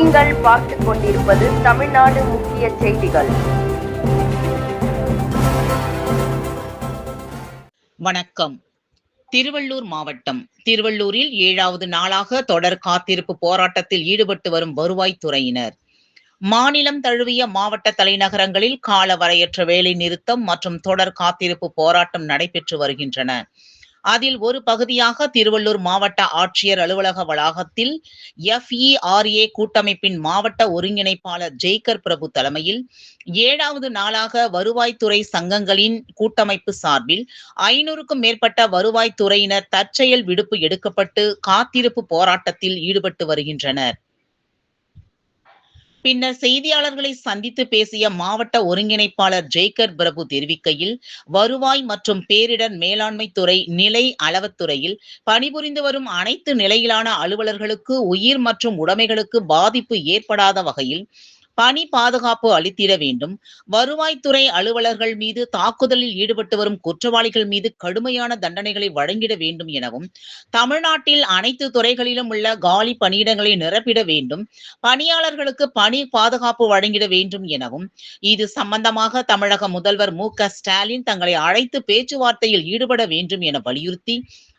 நீங்கள் பார்த்துக் கொண்டிருப்பது தமிழ்நாடு முக்கிய செய்திகள். வணக்கம். திருவள்ளூர் மாவட்டம் திருவள்ளூரில் 7வது நாளாக தொடர் காத்திருப்பு போராட்டத்தில் ஈடுபட்டு வரும் வருவாய்த்துறையினர். மாநிலம் தழுவிய மாவட்ட தலைநகரங்களில் காலவரையற்ற வேலை நிறுத்தம் மற்றும் தொடர் காத்திருப்பு போராட்டம் நடைபெற்று வருகின்றன. அதில் ஒரு பகுதியாக திருவள்ளூர் மாவட்ட ஆட்சியர் அலுவலக வளாகத்தில் FERA கூட்டமைப்பின் மாவட்ட ஒருங்கிணைப்பாளர் ஜெய்கர் பிரபு தலைமையில் 7வது நாளாக வருவாய்த்துறை சங்கங்களின் கூட்டமைப்பு சார்பில் 500க்கும் மேற்பட்ட வருவாய்த்துறையினர் தற்செயல் விடுப்பு எடுக்கப்பட்டு காத்திருப்பு போராட்டத்தில் ஈடுபட்டு வருகின்றனர். பின்னர் செய்தியாளர்களை சந்தித்து பேசிய மாவட்ட ஒருங்கிணைப்பாளர் ஜெய்கர் பிரபு தெரிவிக்கையில், வருவாய் மற்றும் பேரிடர் மேலாண்மை துறை நிலை அளவுத்துறையில் பணிபுரிந்து வரும் அனைத்து நிலையிலான அலுவலர்களுக்கு உயிர் மற்றும் உடைமைகளுக்கு பாதிப்பு ஏற்படாத வகையில் பணி பாதுகாப்பு அளித்திட வேண்டும். வருவாய்த்துறை அலுவலர்கள் மீது தாக்குதலில் ஈடுபட்டு வரும் குற்றவாளிகள் மீது கடுமையான தண்டனைகளை வழங்கிட வேண்டும் எனவும், தமிழ்நாட்டில் அனைத்து துறைகளிலும் உள்ள காலி பணியிடங்களை நிரப்பிட வேண்டும், பணியாளர்களுக்கு பணி பாதுகாப்பு வழங்கிட வேண்டும் எனவும், இது சம்பந்தமாக தமிழக முதல்வர் மு.க.ஸ்டாலின் தங்களை அழைத்து பேச்சுவார்த்தையில் ஈடுபட வேண்டும் என வலியுறுத்தி,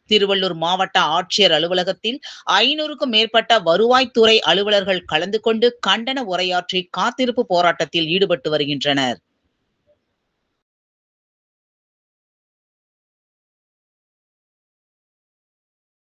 திருவள்ளூர் மாவட்ட ஆட்சியர் அலுவலகத்தில் 500க்கும் மேற்பட்ட வருவாய்த்துறை அலுவலர்கள் கலந்து கொண்டு கண்டன உரையாற்றி காத்திருப்பு போராட்டத்தில் ஈடுபட்டு வருகின்றனர்.